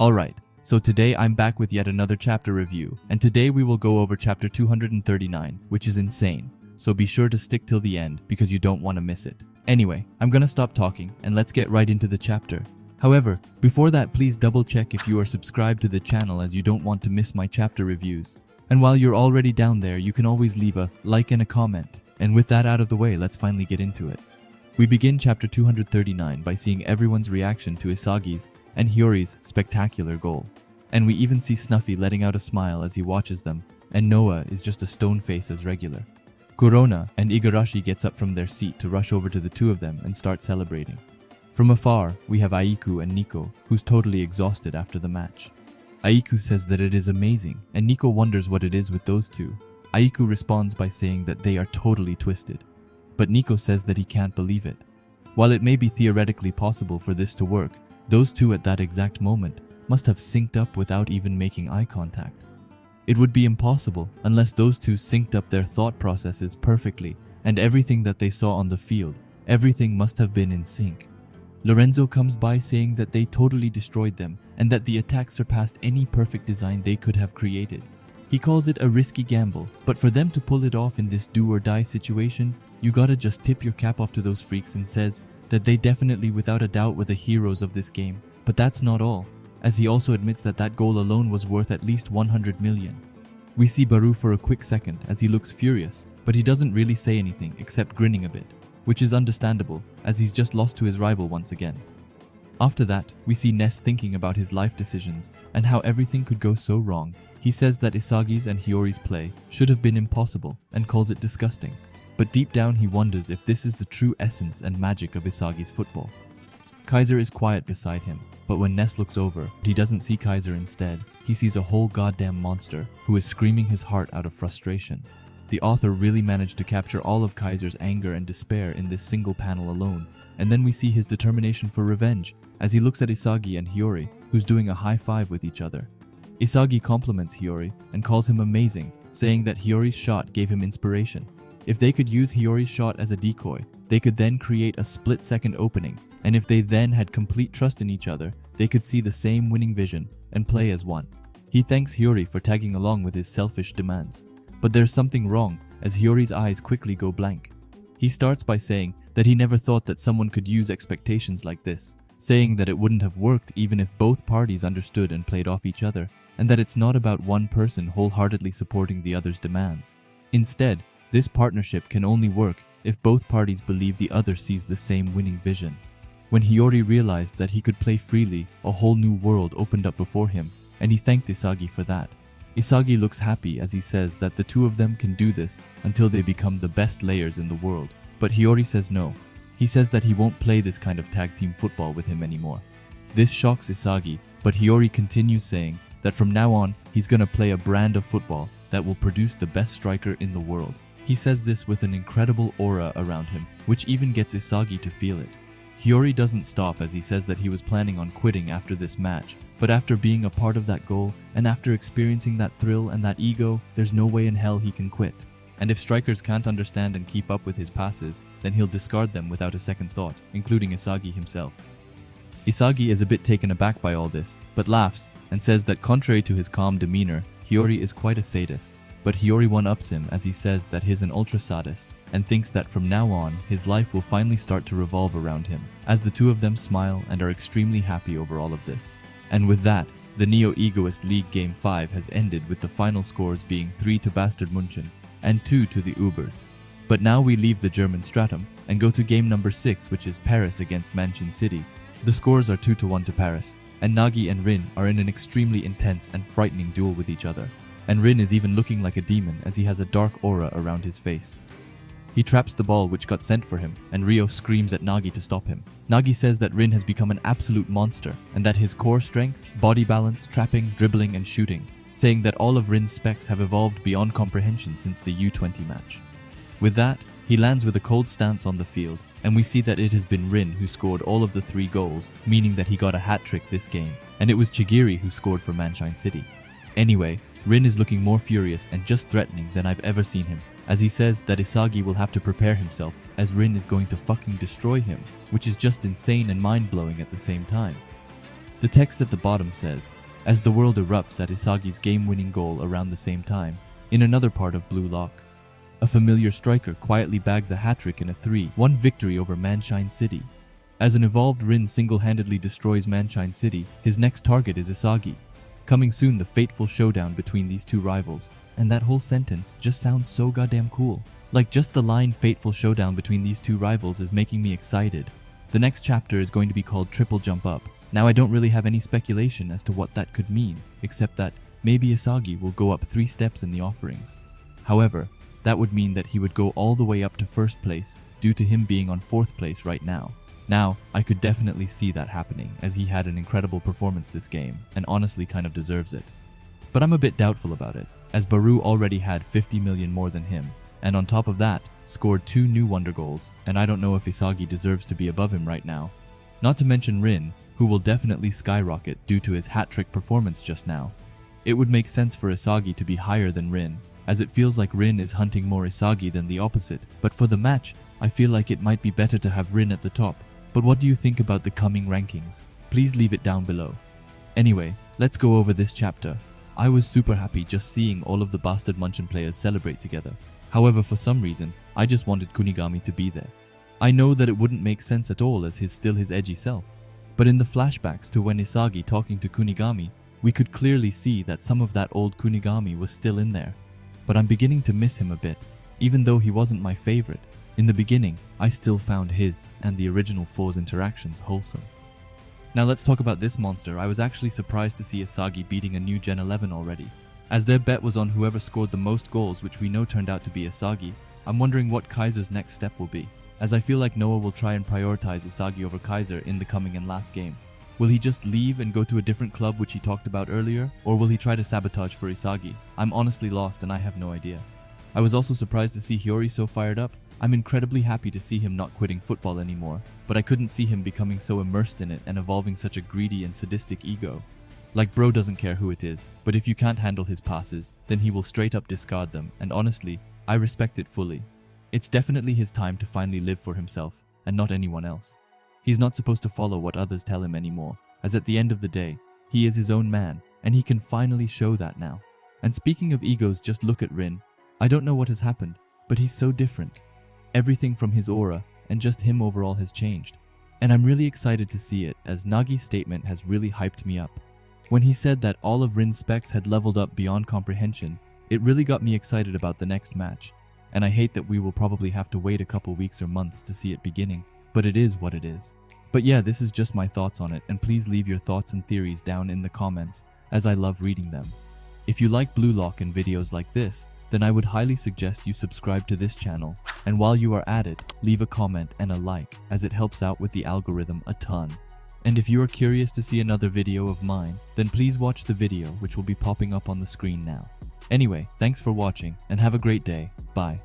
Alright, so today I'm back with yet another chapter review, and today we will go over chapter 239, which is insane, so be sure to stick till the end because you don't want to miss it. Anyway, I'm gonna stop talking and let's get right into the chapter. However, before that, please double check if you are subscribed to the channel as you don't want to miss my chapter reviews. And while you're already down there, you can always leave a like and a comment. And with that out of the way, let's finally get into it. We begin chapter 239 by seeing everyone's reaction to Isagi's and Hioir's spectacular goal. And we even see Snuffy letting out a smile as he watches them, and Noah is just a stone face as regular. Corona and Igarashi gets up from their seat to rush over to the two of them and start celebrating. From afar, we have Aiku and Nico, who's totally exhausted after the match. Aiku says that it is amazing, and Nico wonders what it is with those two. Aiku responds by saying that they are totally twisted, but Nico says that he can't believe it. While it may be theoretically possible for this to work, those two at that exact moment must have synced up without even making eye contact. It would be impossible unless those two synced up their thought processes perfectly, and everything that they saw on the field, everything must have been in sync. Lorenzo comes by saying that they totally destroyed them and that the attack surpassed any perfect design they could have created. He calls it a risky gamble, but for them to pull it off in this do-or-die situation, you gotta just tip your cap off to those freaks, and says that they definitely without a doubt were the heroes of this game. But that's not all, as he also admits that that goal alone was worth at least 100 million. We see Baru for a quick second as he looks furious, but he doesn't really say anything except grinning a bit, which is understandable as he's just lost to his rival once again. After that, we see Ness thinking about his life decisions and how everything could go so wrong. He says that Isagi's and Hioir's play should have been impossible and calls it disgusting. But deep down he wonders if this is the true essence and magic of Isagi's football. Kaiser is quiet beside him, but when Ness looks over, he doesn't see Kaiser instead. He sees a whole goddamn monster who is screaming his heart out of frustration. The author really managed to capture all of Kaiser's anger and despair in this single panel alone, and then we see his determination for revenge as he looks at Isagi and Hioir, who's doing a high five with each other. Isagi compliments Hioir and calls him amazing, saying that Hioir's shot gave him inspiration. If they could use Hioir's shot as a decoy, they could then create a split-second opening, and if they then had complete trust in each other, they could see the same winning vision and play as one. He thanks Hioir for tagging along with his selfish demands. But there's something wrong as Hioir's eyes quickly go blank. He starts by saying that he never thought that someone could use expectations like this, saying that it wouldn't have worked even if both parties understood and played off each other, and that it's not about one person wholeheartedly supporting the other's demands. Instead, this partnership can only work if both parties believe the other sees the same winning vision. When Hioir realized that he could play freely, a whole new world opened up before him, and he thanked Isagi for that. Isagi looks happy as he says that the two of them can do this until they become the best layers in the world. But Hioir says no. He says that he won't play this kind of tag team football with him anymore. This shocks Isagi, but Hioir continues saying that from now on he's gonna play a brand of football that will produce the best striker in the world. He says this with an incredible aura around him, which even gets Isagi to feel it. Hioir doesn't stop as he says that he was planning on quitting after this match, but after being a part of that goal and after experiencing that thrill and that ego, there's no way in hell he can quit. And if strikers can't understand and keep up with his passes, then he'll discard them without a second thought, including Isagi himself. Isagi is a bit taken aback by all this, but laughs and says that contrary to his calm demeanor, Hioir is quite a sadist. But Hioir one-ups him as he says that he's an ultra-sadist and thinks that from now on, his life will finally start to revolve around him, as the two of them smile and are extremely happy over all of this. And with that, the Neo-Egoist League Game 5 has ended with the final scores being 3 to Bastard Munchen and 2 to the Ubers. But now we leave the German stratum and go to game number 6, which is Paris against Manshine City. The scores are 2-1 to Paris, and Nagi and Rin are in an extremely intense and frightening duel with each other. And Rin is even looking like a demon as he has a dark aura around his face. He traps the ball which got sent for him, and Rio screams at Nagi to stop him. Nagi says that Rin has become an absolute monster, and that his core strength, body balance, trapping, dribbling and shooting, saying that all of Rin's specs have evolved beyond comprehension since the U20 match. With that, he lands with a cold stance on the field, and we see that it has been Rin who scored all of the 3 goals, meaning that he got a hat-trick this game, and it was Chigiri who scored for Manshine City. Anyway, Rin is looking more furious and just threatening than I've ever seen him, as he says that Isagi will have to prepare himself as Rin is going to fucking destroy him, which is just insane and mind-blowing at the same time. The text at the bottom says, as the world erupts at Isagi's game-winning goal around the same time, in another part of Blue Lock, a familiar striker quietly bags a hat-trick in a 3-1 victory over Manshine City. As an evolved Rin single-handedly destroys Manshine City, his next target is Isagi. Coming soon, the fateful showdown between these two rivals. And that whole sentence just sounds so goddamn cool. Like, just the line "fateful showdown between these two rivals" is making me excited. The next chapter is going to be called Triple Jump Up. Now, I don't really have any speculation as to what that could mean, except that maybe Isagi will go up 3 steps in the offerings. However, that would mean that he would go all the way up to 1st place due to him being on 4th place right now. Now, I could definitely see that happening, as he had an incredible performance this game, and honestly kind of deserves it. But I'm a bit doubtful about it, as Baru already had 50 million more than him, and on top of that, scored 2 new wonder goals, and I don't know if Isagi deserves to be above him right now. Not to mention Rin, who will definitely skyrocket due to his hat-trick performance just now. It would make sense for Isagi to be higher than Rin, as it feels like Rin is hunting more Isagi than the opposite, but for the match, I feel like it might be better to have Rin at the top. But what do you think about the coming rankings? Please leave it down below. Anyway, let's go over this chapter. I was super happy just seeing all of the bastard Munchen players celebrate together. However, for some reason, I just wanted Kunigami to be there. I know that it wouldn't make sense at all as he's still his edgy self. But in the flashbacks to when Isagi talking to Kunigami, we could clearly see that some of that old Kunigami was still in there. But I'm beginning to miss him a bit, even though he wasn't my favorite. In the beginning, I still found his and the original 4's interactions wholesome. Now let's talk about this monster. I was actually surprised to see Isagi beating a new Gen 11 already. As their bet was on whoever scored the most goals, which we know turned out to be Isagi, I'm wondering what Kaiser's next step will be, as I feel like Noah will try and prioritize Isagi over Kaiser in the coming and last game. Will he just leave and go to a different club which he talked about earlier, or will he try to sabotage for Isagi? I'm honestly lost and I have no idea. I was also surprised to see Hioir so fired up. I'm incredibly happy to see him not quitting football anymore, but I couldn't see him becoming so immersed in it and evolving such a greedy and sadistic ego. Like, bro doesn't care who it is, but if you can't handle his passes, then he will straight up discard them, and honestly, I respect it fully. It's definitely his time to finally live for himself, and not anyone else. He's not supposed to follow what others tell him anymore, as at the end of the day, he is his own man, and he can finally show that now. And speaking of egos, just look at Rin. I don't know what has happened, but he's so different. Everything from his aura, and just him overall has changed. And I'm really excited to see it, as Nagi's statement has really hyped me up. When he said that all of Rin's specs had leveled up beyond comprehension, it really got me excited about the next match. And I hate that we will probably have to wait a couple weeks or months to see it beginning, but it is what it is. But yeah, this is just my thoughts on it, and please leave your thoughts and theories down in the comments, as I love reading them. If you like Blue Lock and videos like this, then I would highly suggest you subscribe to this channel, and while you are at it, leave a comment and a like, as it helps out with the algorithm a ton. And if you are curious to see another video of mine, then please watch the video which will be popping up on the screen now. Anyway, thanks for watching, and have a great day. Bye.